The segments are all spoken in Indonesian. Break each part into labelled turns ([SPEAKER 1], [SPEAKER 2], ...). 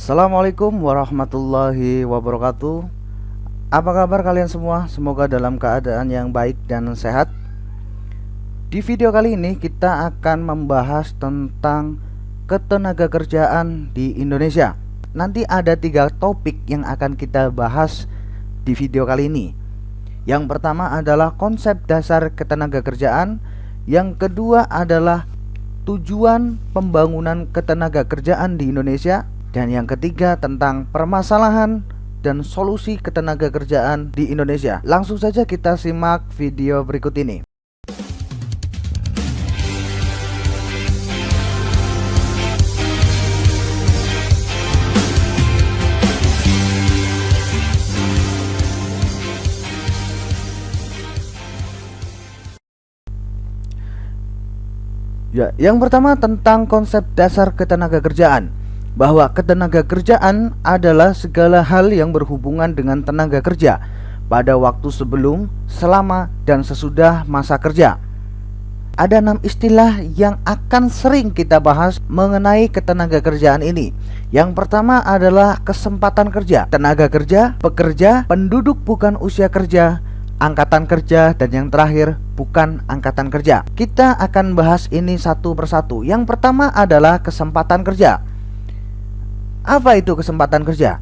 [SPEAKER 1] Assalamualaikum warahmatullahi wabarakatuh. Apa kabar kalian semua? Semoga dalam keadaan yang baik dan sehat. Di video kali ini kita akan membahas tentang ketenagakerjaan di Indonesia. Nanti ada 3 topik yang akan kita bahas di video kali ini. Yang pertama adalah konsep dasar ketenagakerjaan. Yang kedua adalah tujuan pembangunan ketenagakerjaan di Indonesia. Dan yang ketiga tentang permasalahan dan solusi ketenagakerjaan di Indonesia. Langsung saja kita simak video berikut ini. Ya, yang pertama tentang konsep dasar ketenagakerjaan. Bahwa ketenagakerjaan adalah segala hal yang berhubungan dengan tenaga kerja pada waktu sebelum, selama, dan sesudah masa kerja. Ada 6 istilah yang akan sering kita bahas mengenai ketenagakerjaan ini. Yang pertama adalah kesempatan kerja, tenaga kerja, pekerja, penduduk bukan usia kerja, angkatan kerja, dan yang terakhir bukan angkatan kerja. Kita akan bahas ini satu persatu. Yang pertama adalah kesempatan kerja. Apa itu kesempatan kerja?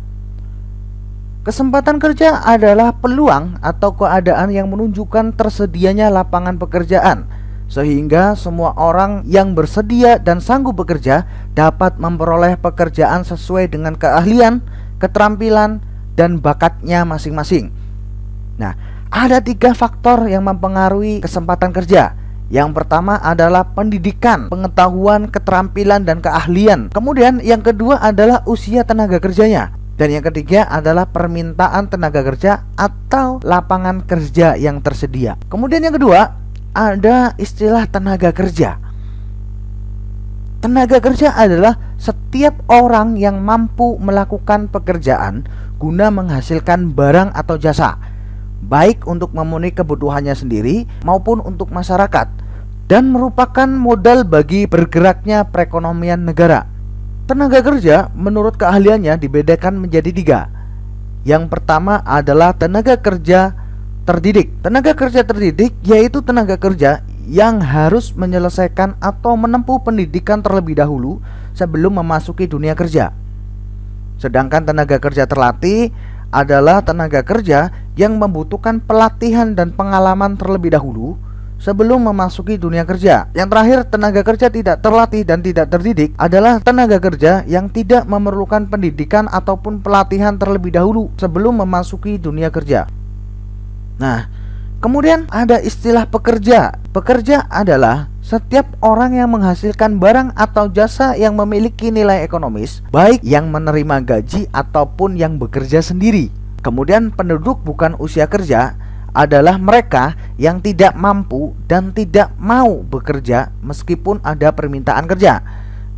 [SPEAKER 1] Kesempatan kerja adalah peluang atau keadaan yang menunjukkan tersedianya lapangan pekerjaan, sehingga semua orang yang bersedia dan sanggup bekerja dapat memperoleh pekerjaan sesuai dengan keahlian, keterampilan, dan bakatnya masing-masing. Nah, ada 3 faktor yang mempengaruhi kesempatan kerja. Yang pertama adalah pendidikan, pengetahuan, keterampilan, dan keahlian. Kemudian yang kedua adalah usia tenaga kerjanya. Dan yang ketiga adalah permintaan tenaga kerja atau lapangan kerja yang tersedia. Kemudian yang kedua ada istilah tenaga kerja. Tenaga kerja adalah setiap orang yang mampu melakukan pekerjaan guna menghasilkan barang atau jasa, baik untuk memenuhi kebutuhannya sendiri maupun untuk masyarakat, dan merupakan modal bagi bergeraknya perekonomian negara. Tenaga kerja menurut keahliannya dibedakan menjadi 3. Yang pertama adalah tenaga kerja terdidik. Tenaga kerja terdidik yaitu tenaga kerja yang harus menyelesaikan atau menempuh pendidikan terlebih dahulu sebelum memasuki dunia kerja. Sedangkan tenaga kerja terlatih adalah tenaga kerja yang membutuhkan pelatihan dan pengalaman terlebih dahulu sebelum memasuki dunia kerja. Yang terakhir, tenaga kerja tidak terlatih dan tidak terdidik adalah tenaga kerja yang tidak memerlukan pendidikan ataupun pelatihan terlebih dahulu sebelum memasuki dunia kerja. Nah, kemudian ada istilah pekerja. Pekerja adalah setiap orang yang menghasilkan barang atau jasa yang memiliki nilai ekonomis, baik yang menerima gaji ataupun yang bekerja sendiri. Kemudian penduduk bukan usia kerja adalah mereka yang tidak mampu dan tidak mau bekerja meskipun ada permintaan kerja.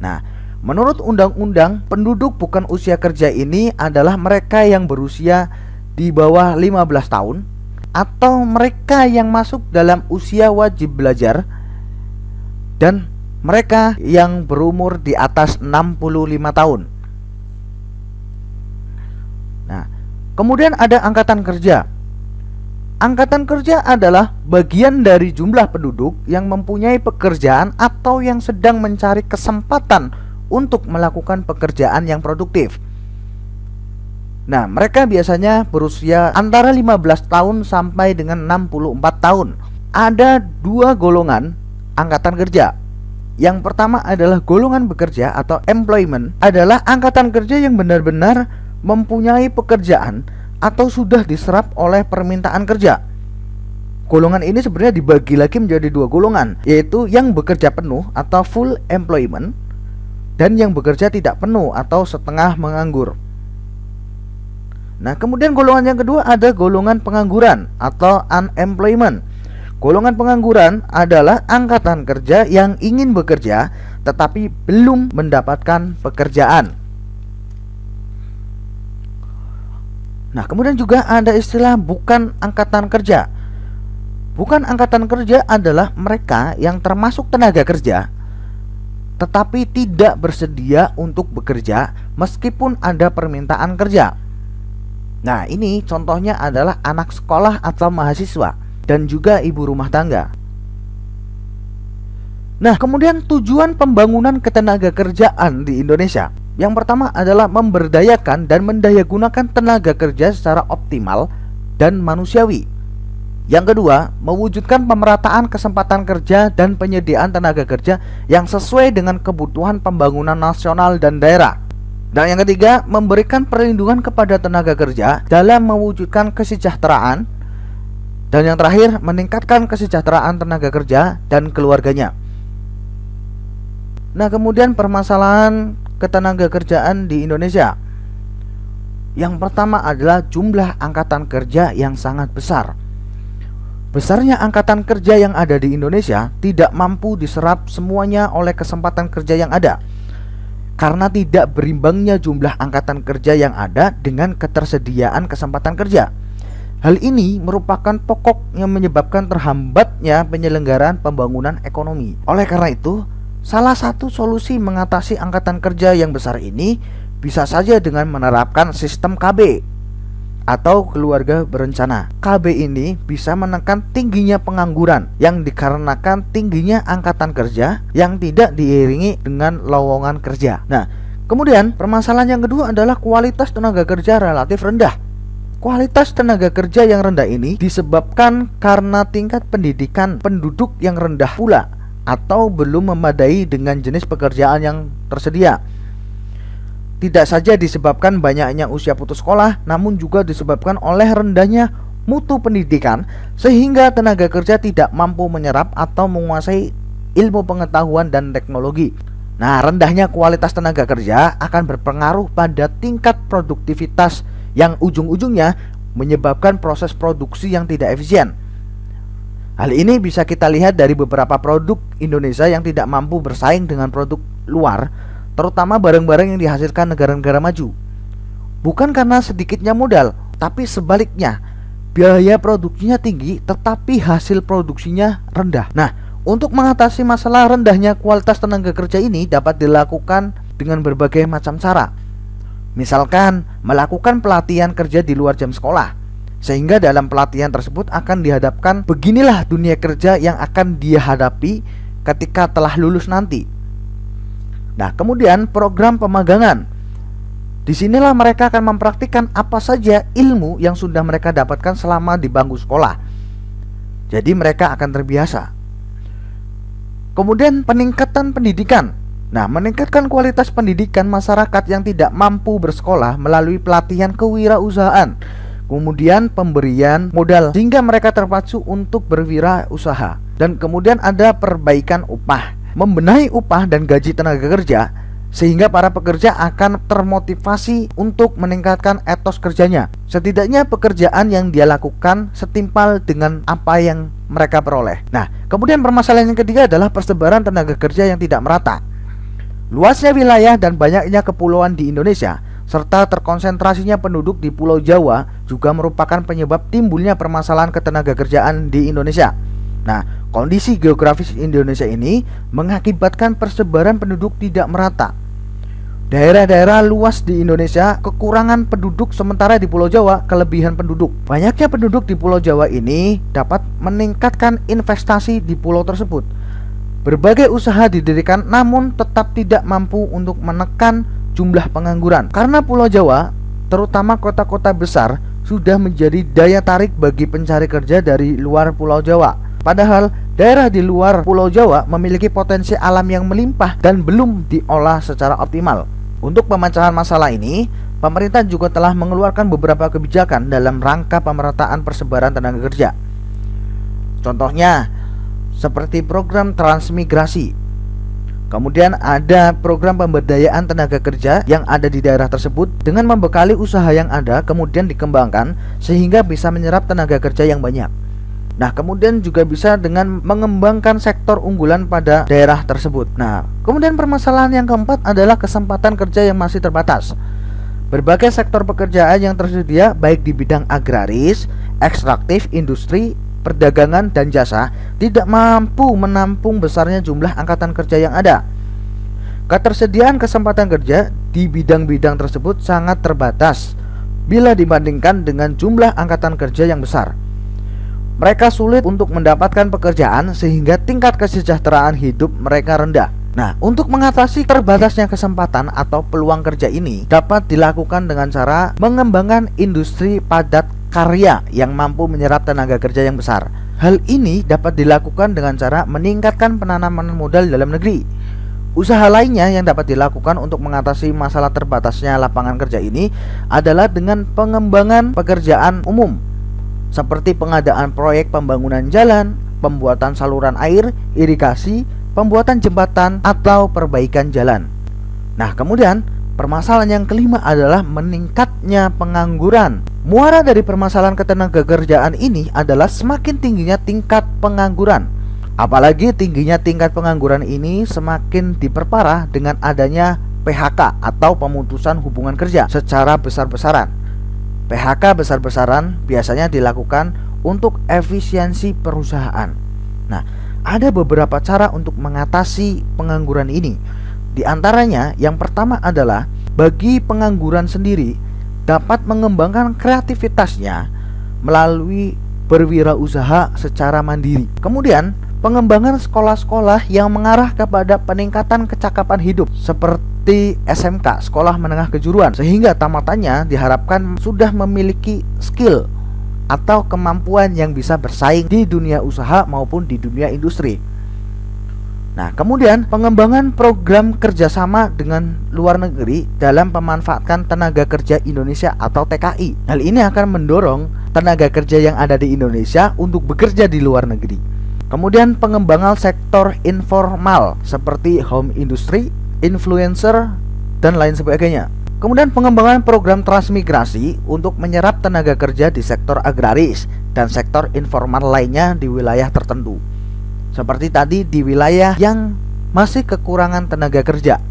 [SPEAKER 1] Nah, menurut undang-undang, penduduk bukan usia kerja ini adalah mereka yang berusia di bawah 15 tahun atau mereka yang masuk dalam usia wajib belajar dan mereka yang berumur di atas 65 tahun. Nah, kemudian ada angkatan kerja. Angkatan kerja adalah bagian dari jumlah penduduk yang mempunyai pekerjaan atau yang sedang mencari kesempatan untuk melakukan pekerjaan yang produktif. Nah, mereka biasanya berusia antara 15 tahun sampai dengan 64 tahun. Ada 2 golongan angkatan kerja. Yang pertama adalah golongan bekerja atau employment, adalah angkatan kerja yang benar-benar mempunyai pekerjaan atau sudah diserap oleh permintaan kerja. Golongan ini sebenarnya dibagi lagi menjadi 2 golongan, yaitu yang bekerja penuh atau full employment dan yang bekerja tidak penuh atau setengah menganggur. Nah, kemudian golongan yang kedua ada golongan pengangguran atau unemployment. Golongan pengangguran adalah angkatan kerja yang ingin bekerja tetapi belum mendapatkan pekerjaan. Nah, kemudian juga ada istilah bukan angkatan kerja. Bukan angkatan kerja adalah mereka yang termasuk tenaga kerja tetapi tidak bersedia untuk bekerja meskipun ada permintaan kerja. Nah, ini contohnya adalah anak sekolah atau mahasiswa dan juga ibu rumah tangga. Nah, kemudian tujuan pembangunan ketenagakerjaan di Indonesia. Yang pertama adalah memberdayakan dan mendayagunakan tenaga kerja secara optimal dan manusiawi. Yang kedua, mewujudkan pemerataan kesempatan kerja dan penyediaan tenaga kerja yang sesuai dengan kebutuhan pembangunan nasional dan daerah. Dan yang ketiga, memberikan perlindungan kepada tenaga kerja dalam mewujudkan kesejahteraan. Dan yang terakhir, meningkatkan kesejahteraan tenaga kerja dan keluarganya. Nah, kemudian permasalahan ketenaga kerjaan di Indonesia. Yang pertama adalah jumlah angkatan kerja yang sangat besar. Besarnya angkatan kerja yang ada di Indonesia tidak mampu diserap semuanya oleh kesempatan kerja yang ada, karena tidak berimbangnya jumlah angkatan kerja yang ada dengan ketersediaan kesempatan kerja. Hal ini merupakan pokok yang menyebabkan terhambatnya penyelenggaraan pembangunan ekonomi. Oleh karena itu, salah satu solusi mengatasi angkatan kerja yang besar ini bisa saja dengan menerapkan sistem KB atau keluarga berencana. KB ini bisa menekan tingginya pengangguran yang dikarenakan tingginya angkatan kerja yang tidak diiringi dengan lowongan kerja. Nah, kemudian permasalahan yang kedua adalah kualitas tenaga kerja relatif rendah. Kualitas tenaga kerja yang rendah ini disebabkan karena tingkat pendidikan penduduk yang rendah pula, atau belum memadai dengan jenis pekerjaan yang tersedia. Tidak saja disebabkan banyaknya usia putus sekolah, namun juga disebabkan oleh rendahnya mutu pendidikan, sehingga tenaga kerja tidak mampu menyerap atau menguasai ilmu pengetahuan dan teknologi. Nah, rendahnya kualitas tenaga kerja akan berpengaruh pada tingkat produktivitas yang ujung-ujungnya menyebabkan proses produksi yang tidak efisien. Hal ini bisa kita lihat dari beberapa produk Indonesia yang tidak mampu bersaing dengan produk luar, terutama barang-barang yang dihasilkan negara-negara maju. Bukan karena sedikitnya modal, tapi sebaliknya, biaya produksinya tinggi tetapi hasil produksinya rendah. Nah, untuk mengatasi masalah rendahnya kualitas tenaga kerja ini dapat dilakukan dengan berbagai macam cara. Misalkan, melakukan pelatihan kerja di luar jam sekolah, sehingga dalam pelatihan tersebut akan dihadapkan beginilah dunia kerja yang akan dia hadapi ketika telah lulus nanti. Nah, kemudian program pemagangan. Disinilah mereka akan mempraktikkan apa saja ilmu yang sudah mereka dapatkan selama di bangku sekolah. Jadi mereka akan terbiasa. Kemudian peningkatan pendidikan. Nah, meningkatkan kualitas pendidikan masyarakat yang tidak mampu bersekolah melalui pelatihan kewirausahaan, kemudian pemberian modal sehingga mereka terpacu untuk berwirausaha. Dan kemudian ada perbaikan upah, membenahi upah dan gaji tenaga kerja sehingga para pekerja akan termotivasi untuk meningkatkan etos kerjanya. Setidaknya pekerjaan yang dia lakukan setimpal dengan apa yang mereka peroleh. Nah, kemudian permasalahan yang ketiga adalah persebaran tenaga kerja yang tidak merata. Luasnya wilayah dan banyaknya kepulauan di Indonesia serta terkonsentrasinya penduduk di Pulau Jawa juga merupakan penyebab timbulnya permasalahan ketenagakerjaan di Indonesia. Nah, kondisi geografis Indonesia ini mengakibatkan persebaran penduduk tidak merata. Daerah-daerah luas di Indonesia kekurangan penduduk, sementara di Pulau Jawa kelebihan penduduk. Banyaknya penduduk di Pulau Jawa ini dapat meningkatkan investasi di pulau tersebut. Berbagai usaha didirikan namun tetap tidak mampu untuk menekan jumlah pengangguran. Karena Pulau Jawa, terutama kota-kota besar, sudah menjadi daya tarik bagi pencari kerja dari luar Pulau Jawa. Padahal daerah di luar Pulau Jawa memiliki potensi alam yang melimpah dan belum diolah secara optimal. Untuk pemecahan masalah ini, pemerintah juga telah mengeluarkan beberapa kebijakan dalam rangka pemerataan persebaran tenaga kerja. Contohnya, seperti program transmigrasi. Kemudian ada program pemberdayaan tenaga kerja yang ada di daerah tersebut dengan membekali usaha yang ada, kemudian dikembangkan sehingga bisa menyerap tenaga kerja yang banyak. Nah, kemudian juga bisa dengan mengembangkan sektor unggulan pada daerah tersebut. Nah, kemudian permasalahan yang keempat adalah kesempatan kerja yang masih terbatas. Berbagai sektor pekerjaan yang tersedia baik di bidang agraris, ekstraktif, industri, perdagangan, dan jasa tidak mampu menampung besarnya jumlah angkatan kerja yang ada. Ketersediaan kesempatan kerja di bidang-bidang tersebut sangat terbatas bila dibandingkan dengan jumlah angkatan kerja yang besar. Mereka sulit untuk mendapatkan pekerjaan sehingga tingkat kesejahteraan hidup mereka rendah. Nah, untuk mengatasi terbatasnya kesempatan atau peluang kerja ini dapat dilakukan dengan cara mengembangkan industri padat karya yang mampu menyerap tenaga kerja yang besar. Hal ini dapat dilakukan dengan cara meningkatkan penanaman modal dalam negeri. Usaha lainnya yang dapat dilakukan untuk mengatasi masalah terbatasnya lapangan kerja ini adalah dengan pengembangan pekerjaan umum, seperti pengadaan proyek pembangunan jalan, pembuatan saluran air, irigasi, pembuatan jembatan, atau perbaikan jalan. Nah, kemudian permasalahan yang kelima adalah meningkatnya pengangguran. Muara dari permasalahan ketenagakerjaan ini adalah semakin tingginya tingkat pengangguran. Apalagi tingginya tingkat pengangguran ini semakin diperparah dengan adanya PHK atau pemutusan hubungan kerja secara besar-besaran. PHK besar-besaran biasanya dilakukan untuk efisiensi perusahaan. Nah, ada beberapa cara untuk mengatasi pengangguran ini. Di antaranya, yang pertama adalah bagi pengangguran sendiri dapat mengembangkan kreativitasnya melalui berwirausaha secara mandiri. Kemudian, pengembangan sekolah-sekolah yang mengarah kepada peningkatan kecakapan hidup seperti SMK, sekolah menengah kejuruan, sehingga tamatannya diharapkan sudah memiliki skill atau kemampuan yang bisa bersaing di dunia usaha maupun di dunia industri. Nah, kemudian pengembangan program kerjasama dengan luar negeri dalam memanfaatkan tenaga kerja Indonesia atau TKI. Hal ini akan mendorong tenaga kerja yang ada di Indonesia untuk bekerja di luar negeri. Kemudian pengembangan sektor informal seperti home industry, influencer, dan lain sebagainya. Kemudian pengembangan program transmigrasi untuk menyerap tenaga kerja di sektor agraris dan sektor informal lainnya di wilayah tertentu. Seperti tadi di wilayah yang masih kekurangan tenaga kerja.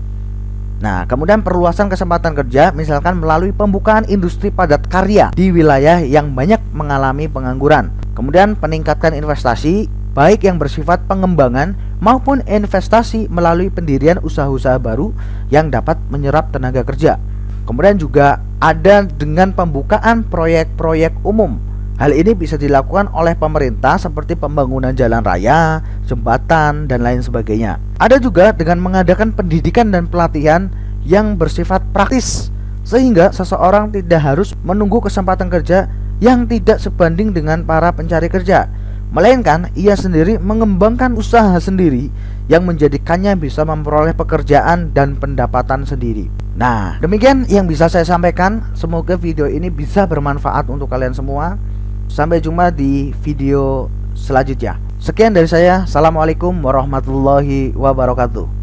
[SPEAKER 1] Nah, kemudian perluasan kesempatan kerja misalkan melalui pembukaan industri padat karya di wilayah yang banyak mengalami pengangguran. Kemudian peningkatkan investasi baik yang bersifat pengembangan maupun investasi melalui pendirian usaha-usaha baru yang dapat menyerap tenaga kerja. Kemudian juga ada dengan pembukaan proyek-proyek umum. Hal ini bisa dilakukan oleh pemerintah seperti pembangunan jalan raya, jembatan, dan lain sebagainya. Ada juga dengan mengadakan pendidikan dan pelatihan yang bersifat praktis, sehingga seseorang tidak harus menunggu kesempatan kerja yang tidak sebanding dengan para pencari kerja, melainkan ia sendiri mengembangkan usaha sendiri yang menjadikannya bisa memperoleh pekerjaan dan pendapatan sendiri. Nah, demikian yang bisa saya sampaikan. Semoga video ini bisa bermanfaat untuk kalian semua. Sampai jumpa di video selanjutnya. Sekian dari saya. Assalamualaikum warahmatullahi wabarakatuh.